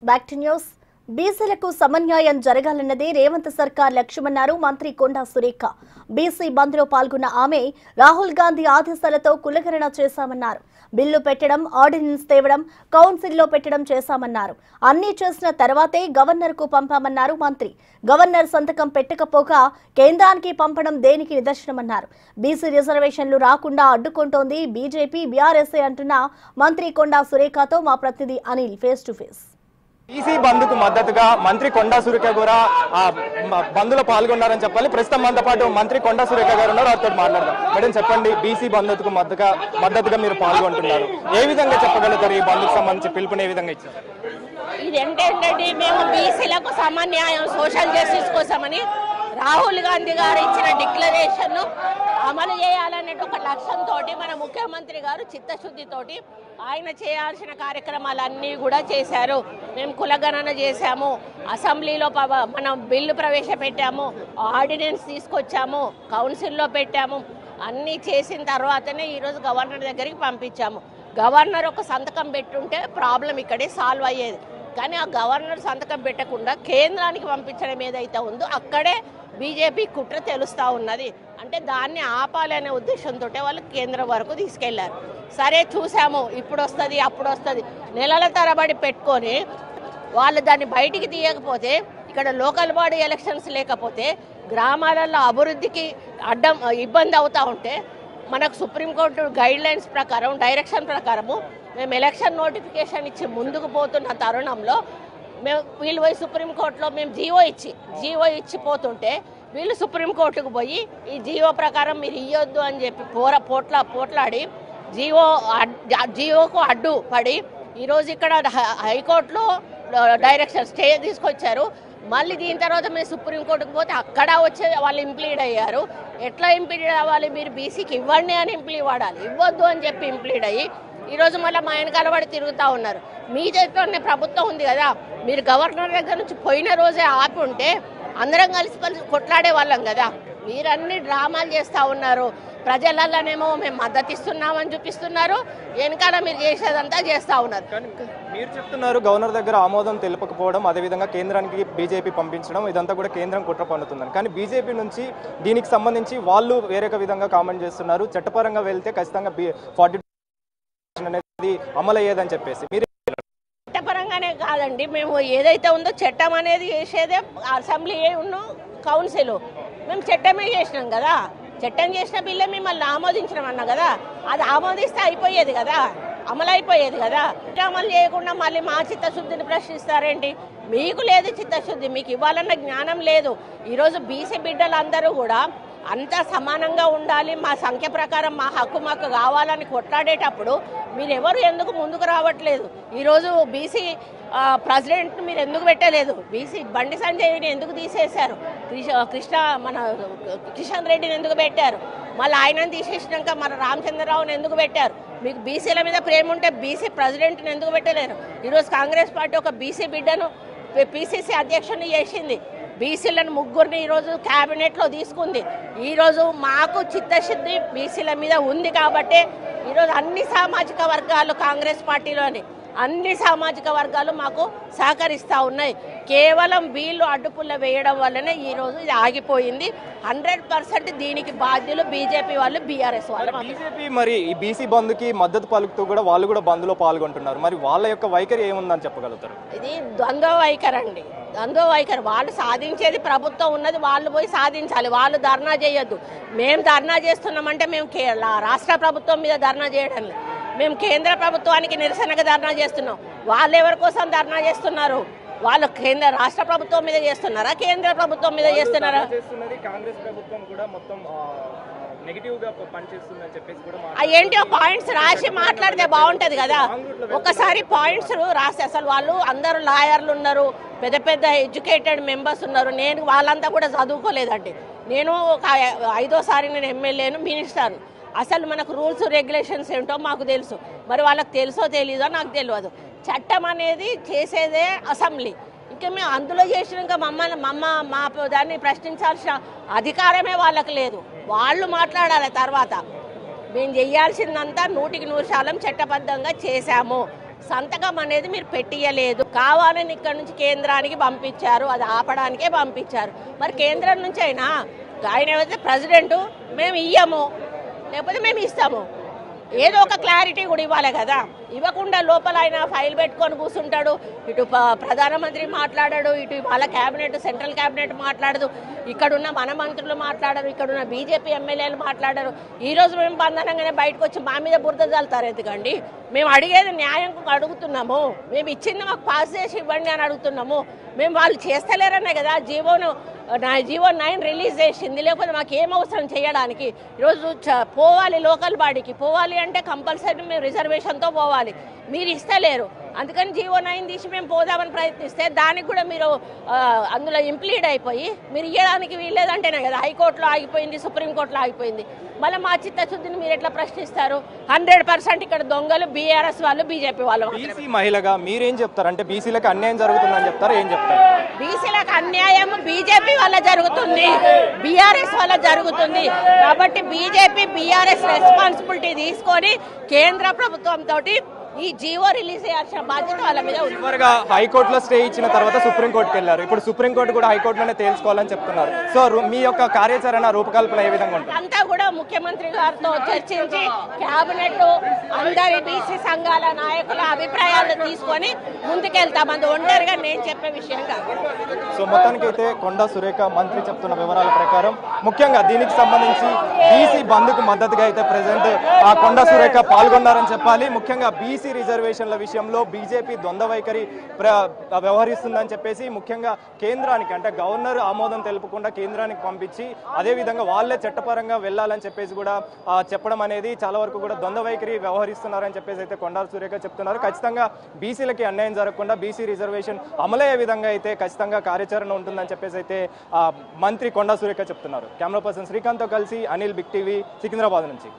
Back to news. బీసీలకు సమన్యాయం జరగాలన్నదే రేవంత్ సర్కార్ లక్ష్యమన్నారు మంత్రి కొండా సురేఖ. బీసీ బంద్లో పాల్గొన్న ఆమె రాహుల్ గాంధీ ఆదేశాలతో కులగణన చేశామన్నారు. బిల్లు పెట్టడం, ఆర్డినెన్స్ తేవడం, కౌన్సిల్లో పెట్టడం చేశామన్నారు. అన్నీ చేసిన తర్వాతే గవర్నర్కు పంపామన్నారు మంత్రి. గవర్నర్ సంతకం పెట్టకపోగా కేంద్రానికి పంపడం దేనికి నిదర్శనమన్నారు. బీసీ రిజర్వేషన్లు రాకుండా అడ్డుకుంటోంది బీజేపీ, బీఆర్ఎస్ఏ అంటున్న మంత్రి కొండా సురేఖతో మా ప్రతినిధి Anil face to face. BC బంద్కు మద్దతుగా మంత్రి కొండా సురేఖ కూడా బంద్లో పాల్గొన్నారని చెప్పాలి. ప్రస్తుతం మనతో పాటు మంత్రి కొండా సురేఖ గారు ఉన్నారు, వారితో మాట్లాడదాం. మేడం చెప్పండి, బీసీ బంద్కు మద్దతుగా మీరు పాల్గొంటున్నారు, ఏ విధంగా చెప్పగలుగుతారు? ఈ బంద్కు సంబంధించి పిలుపుని ఏ విధంగా ఇచ్చారు? ఇదేంటంటే మేము బీసీలకు సమన్యాయం, సోషల్ జస్టిస్ కోసమని రాహుల్ గాంధీ గారు ఇచ్చిన డిక్లరేషన్ అమలు చేయాలనే ఒక లక్ష్యంతో మన ముఖ్యమంత్రి గారు చిత్తశుద్ధితోటి ఆయన చేయాల్సిన కార్యక్రమాలన్నీ కూడా చేశారు. మేము కులగణన చేశాము, అసెంబ్లీలో మనం బిల్లు ప్రవేశపెట్టాము, ఆర్డినెన్స్ తీసుకొచ్చాము, కౌన్సిల్లో పెట్టాము. అన్నీ చేసిన తర్వాతనే ఈరోజు గవర్నర్ దగ్గరికి పంపించాము. గవర్నర్ ఒక సంతకం పెట్టుంటే ప్రాబ్లం ఇక్కడే సాల్వ్ అయ్యేది. కానీ ఆ గవర్నర్ సంతకం పెట్టకుండా కేంద్రానికి పంపించడం ఏదైతే ఉందో అక్కడే బీజేపీ కుట్ర తెలుస్తూ ఉన్నది. అంటే దాన్ని ఆపాలి అనే ఉద్దేశంతో వాళ్ళు కేంద్రం వరకు తీసుకెళ్లారు. సరే చూసాము, ఇప్పుడు వస్తుంది అప్పుడు వస్తుంది నెలల తరబడి పెట్టుకొని వాళ్ళు దాన్ని బయటికి తీయకపోతే, ఇక్కడ లోకల్ బాడీ ఎలక్షన్స్ లేకపోతే గ్రామాలలో అభివృద్ధికి ఇబ్బంది అవుతూ ఉంటే మనకు సుప్రీంకోర్టు గైడ్ లైన్స్ ప్రకారం, డైరెక్షన్ ప్రకారము మేము ఎలక్షన్ నోటిఫికేషన్ ఇచ్చి ముందుకు పోతున్న తరుణంలో వీళ్ళు పోయి సుప్రీంకోర్టులో మేము జీవో ఇచ్చి పోతుంటే వీళ్ళు సుప్రీంకోర్టుకు పోయి ఈ జీవో ప్రకారం మీరు ఇవ్వద్దు అని చెప్పి పోట్లాడి జీవోకు అడ్డు పడి ఈరోజు ఇక్కడ హైకోర్టులో డైరెక్షన్ స్టే తీసుకొచ్చారు. మళ్ళీ దీని తర్వాత మేము సుప్రీంకోర్టుకు పోతే అక్కడ వచ్చే వాళ్ళు ఇంప్లీడ్ అయ్యారు. ఎట్లా ఇంప్లీడ్ అవ్వాలి? మీరు బీసీకి ఇవ్వండి అని ఇంప్లీడ్ వాడాలి, ఇవ్వద్దు అని చెప్పి ఇంప్లీడ్ అయ్యి ఈరోజు మళ్ళీ మా వెనకాల పడి తిరుగుతూ ఉన్నారు. మీ చేతిలోనే ప్రభుత్వం ఉంది కదా, మీరు గవర్నర్ దగ్గర నుంచి పోయిన రోజే ఆపి ఉంటే అందరం కలిసి కొట్లాడే వాళ్ళం కదా. మీరన్నీ డ్రామాలు చేస్తూ ఉన్నారు. ప్రజలలోనేమో మేము మద్దతు ఇస్తున్నామని చూపిస్తున్నారు, వెనకాల మీరు చేసేదంతా చేస్తూ ఉన్నారు. మీరు చెప్తున్నారు గవర్నర్ దగ్గర ఆమోదం తెలుపకపోవడం, అదేవిధంగా కేంద్రానికి బీజేపీ పంపించడం, ఇదంతా కూడా కేంద్రం కుట్ర పన్నుతుందని. కానీ బీజేపీ నుంచి దీనికి సంబంధించి వాళ్ళు వేరొక విధంగా కామెంట్ చేస్తున్నారు. చట్టపరంగా వెళ్తే ఖచ్చితంగా 40 అనేది అమలు అయ్యేదని చెప్పేసి. మీరు చట్టపరంగానే కాదండి, మేము ఏదైతే ఉందో చట్టం అనేది చేసేదే అసెంబ్లీ ఉన్న కౌన్సిల్. మేము చట్టమే చేసినాం కదా, చట్టం చేసిన బిల్లే మిమ్మల్ని ఆమోదించడం అన్నా కదా, అది ఆమోదిస్తే అయిపోయేది కదా, అమలు అయిపోయేది కదా. అమలు చేయకుండా మళ్ళీ మా చిత్తశుద్ధిని ప్రశ్నిస్తారేంటి? మీకు లేదు చిత్తశుద్ధి, మీకు ఇవ్వాలన్న జ్ఞానం లేదు. ఈరోజు బీసీ బిడ్డలందరూ కూడా అంతా సమానంగా ఉండాలి, మా సంఖ్య ప్రకారం మా హక్కు మాకు కావాలని కొట్లాడేటప్పుడు మీరెవరు ఎందుకు ముందుకు రావట్లేదు? ఈరోజు బీసీ ప్రెసిడెంట్ మీరు ఎందుకు పెట్టలేదు? బీసీ బండి సంజయ్ని ఎందుకు తీసేశారు? కిషన్ రెడ్డిని ఎందుకు పెట్టారు? మళ్ళీ ఆయనను తీసేసినాక మన రామచంద్రరావుని ఎందుకు పెట్టారు? మీకు బీసీల మీద ప్రేమ ఉంటే బీసీ ప్రెసిడెంట్ని ఎందుకు పెట్టలేరు? ఈరోజు కాంగ్రెస్ పార్టీ ఒక బీసీ బిడ్డను పిసిసి అధ్యక్షుని చేసింది. బీసీలను ముగ్గురిని ఈరోజు క్యాబినెట్లో తీసుకుంది. ఈరోజు మాకు చిత్తశుద్ధి బీసీల మీద ఉంది కాబట్టి ఈరోజు అన్ని సామాజిక వర్గాలు, కాంగ్రెస్ పార్టీలోని అన్ని సామాజిక వర్గాలు మాకు సహకరిస్తూ ఉన్నాయి. కేవలం వీళ్ళు అడ్డుపుల్ల వేయడం వల్లనే ఈరోజు ఇది ఆగిపోయింది. 100% దీనికి బాధ్యులు బీజేపీ వాళ్ళు, బీఆర్ఎస్ వాళ్ళు. బీజేపీ మరి ఈ బీసీ బంద్కి మద్దతు పలుకుతూ కూడా వాళ్ళు కూడా బంద్లో పాల్గొంటున్నారు. మరి వాళ్ళ యొక్క వైఖరి ఏముందని చెప్పగలుగుతారు? ఇది ద్వంద్వ వైఖరి అండి, ద్వంద్వ వైఖరి. వాళ్ళు సాధించేది ప్రభుత్వం ఉన్నది, వాళ్ళు పోయి సాధించాలి. వాళ్ళు ధర్నా చేయొద్దు. మేము ధర్నా చేస్తున్నామంటే మేము రాష్ట్ర ప్రభుత్వం మీద ధర్నా చేయడం లేదు, మేము కేంద్ర ప్రభుత్వానికి నిరసనగా ధర్నా చేస్తున్నాం. వాళ్ళు ఎవరి కోసం ధర్నా చేస్తున్నారు? వాళ్ళు రాష్ట్ర ప్రభుత్వం మీద చేస్తున్నారా, కేంద్ర ప్రభుత్వం మీద చేస్తున్నారా? కాంగ్రెస్ ప్రభుత్వం కూడా మొత్తం నెగటివ్గా పనిచేస్తుందని చెప్పేసి కూడా ఏంటో పాయింట్స్ రాసి మాట్లాడితే బాగుంటది కదా. ఒకసారి పాయింట్స్ రాసి, అసలు వాళ్ళు అందరూ లాయర్లు ఉన్నారు, పెద్ద పెద్ద ఎడ్యుకేటెడ్ మెంబర్స్ ఉన్నారు. నేను వాళ్ళంతా కూడా చదువుకోలేదండి. నేను ఒక 5వ సారి నేను ఎమ్మెల్యేను, మినిస్టర్ను. అసలు మనకు రూల్స్ రెగ్యులేషన్స్ ఏంటో మాకు తెలుసు, మరి వాళ్ళకి తెలుసో తెలీదో నాకు తెలియదు. చట్టం అనేది చేసేదే అసెంబ్లీ. ఇంకా మేము అందులో చేసినాక మా దాన్ని ప్రశ్నించాల్సిన అధికారమే వాళ్ళకి లేదు. వాళ్ళు మాట్లాడాలి. తర్వాత మేము చేయాల్సిందంతా 100% చట్టబద్ధంగా చేశాము. సంతకం అనేది మీరు పెట్టియలేదు. కావాలని ఇక్కడ నుంచి కేంద్రానికి పంపించారు, అది ఆపడానికే పంపించారు. మరి కేంద్రం నుంచి అయినా ఆయన ఏదైతే ప్రెసిడెంట్ మేము ఇయ్యము లేకపోతే మేము ఇస్తాము, ఏదో ఒక క్లారిటీ కూడా ఇవ్వాలి కదా. ఇవ్వకుండా లోపల ఆయన ఫైల్ పెట్టుకొని కూర్చుంటాడు, ఇటు ప్రధానమంత్రి మాట్లాడాడు, ఇటు వాళ్ళ క్యాబినెట్ సెంట్రల్ క్యాబినెట్ మాట్లాడదు, ఇక్కడున్న మన మంత్రులు మాట్లాడరు, ఇక్కడున్న బీజేపీ ఎమ్మెల్యేలు మాట్లాడరు. ఈరోజు మేము బంధనంగానే బయటకు వచ్చి మా మీద బురద చల్లుతారు. ఎందుకండి మేము అడిగేది న్యాయం అడుగుతున్నాము, మేము ఇచ్చింది మాకు పాస్ చేసి ఇవ్వండి అని అడుగుతున్నాము. మేము వాళ్ళు చేస్తలేరనే కదా జీవో 9 రిలీజ్ చేసింది, లేకపోతే మాకు ఏం అవసరం చేయడానికి. ఈరోజు పోవాలి లోకల్ బాడీకి పోవాలి అంటే కంపల్సరీ మేము రిజర్వేషన్తో పోవాలి, మీరు ఇస్తలేరు. అందుకని జీవో 9 తీసి మేము పోదామని ప్రయత్నిస్తే దానికి కూడా మీరు అందులో ఇంప్లీడ్ అయిపోయి మీరు ఇవ్వడానికి వీల్లేదంటేనే కదా హైకోర్టులో ఆగిపోయింది, సుప్రీంకోర్టులో ఆగిపోయింది. మళ్ళీ మా చిత్తశుద్ధిని మీరు ఎట్లా ప్రశ్నిస్తారు? 100% ఇక్కడ దొంగలు బీఆర్ఎస్ వాళ్ళు, బీజేపీ వాళ్ళు. బీసీ మహిళగా మీరేం చెప్తారు? అంటే బీసీలకు అన్యాయం జరుగుతుందని చెప్తారు, ఏం చెప్తారు? బీసీలకు అన్యాయం బీజేపీ వల్ల జరుగుతుంది, బీఆర్ఎస్ వల్ల జరుగుతుంది. కాబట్టి బీజేపీ బీఆర్ఎస్ రెస్పాన్సిబిలిటీ తీసుకొని కేంద్ర ప్రభుత్వంతో ఈ జీవో రిలీజ్ చేయాల్సిన బాధ్యత వాళ్ళ మీద ఉంది. చివరిగా హైకోర్టులో స్టే ఇచ్చిన తర్వాత సుప్రీంకోర్టుకి వెళ్ళారు, ఇప్పుడు సుప్రీంకోర్టు కూడా హైకోర్టులోనే తేల్చుకోవాలని చెప్తున్నారు. సో మీ యొక్క కార్యాచరణ రూపకల్పన ఏ విధంగా ఉంటుంది? అంతా కూడా ముఖ్యమంత్రి గారితో చర్చించి కేబినెట్ అందరి బీసీ సంఘాల నాయకుల అభిప్రాయాలు తీసుకొని ముందుకెళ్తాం. అది ఒంటరిగా నేను చెప్పే విషయం కాదు. సో మొత్తానికైతే కొండా సురేఖ మంత్రి చెప్తున్న వివరాల ప్రకారం ముఖ్యంగా దీనికి సంబంధించి బీసీ బంద్కు మద్దతుగా అయితే ప్రెసిడెంట్ కొండా సురేఖ పాల్గొన్నారని చెప్పాలి. ముఖ్యంగా బీసీ రిజర్వేషన్ల విషయంలో బీజేపీ ద్వంద్వ వైఖరి వ్యవహరిస్తుందని చెప్పేసి ముఖ్యంగా కేంద్రానికి అంటే గవర్నర్ ఆమోదం తెలుపకుండా కేంద్రానికి పంపించి అదేవిధంగా వాళ్ళే చట్టపరంగా వెళ్ళాలని చెప్పేసి కూడా చెప్పడం అనేది చాలా వరకు కూడా ద్వంద్వ వైఖరి వ్యవహరిస్తున్నారని చెప్పేసి అయితే కొండా సురేఖ చెప్తున్నారు. ఖచ్చితంగా బీసీలకి అన్యాయం జరగకుండా బీసీ రిజర్వేషన్ అమలయ్యే విధంగా అయితే ఖచ్చితంగా కార్యాచరణ ఉంటుందని చెప్పేసి అయితే మంత్రి కొండా సురేఖ చెప్తున్నారు. కెమెరా పర్సన్ శ్రీకాంత్తో కలిసి అనిల్, బిగ్ టీవీ, సికింద్రాబాద్ నుంచి.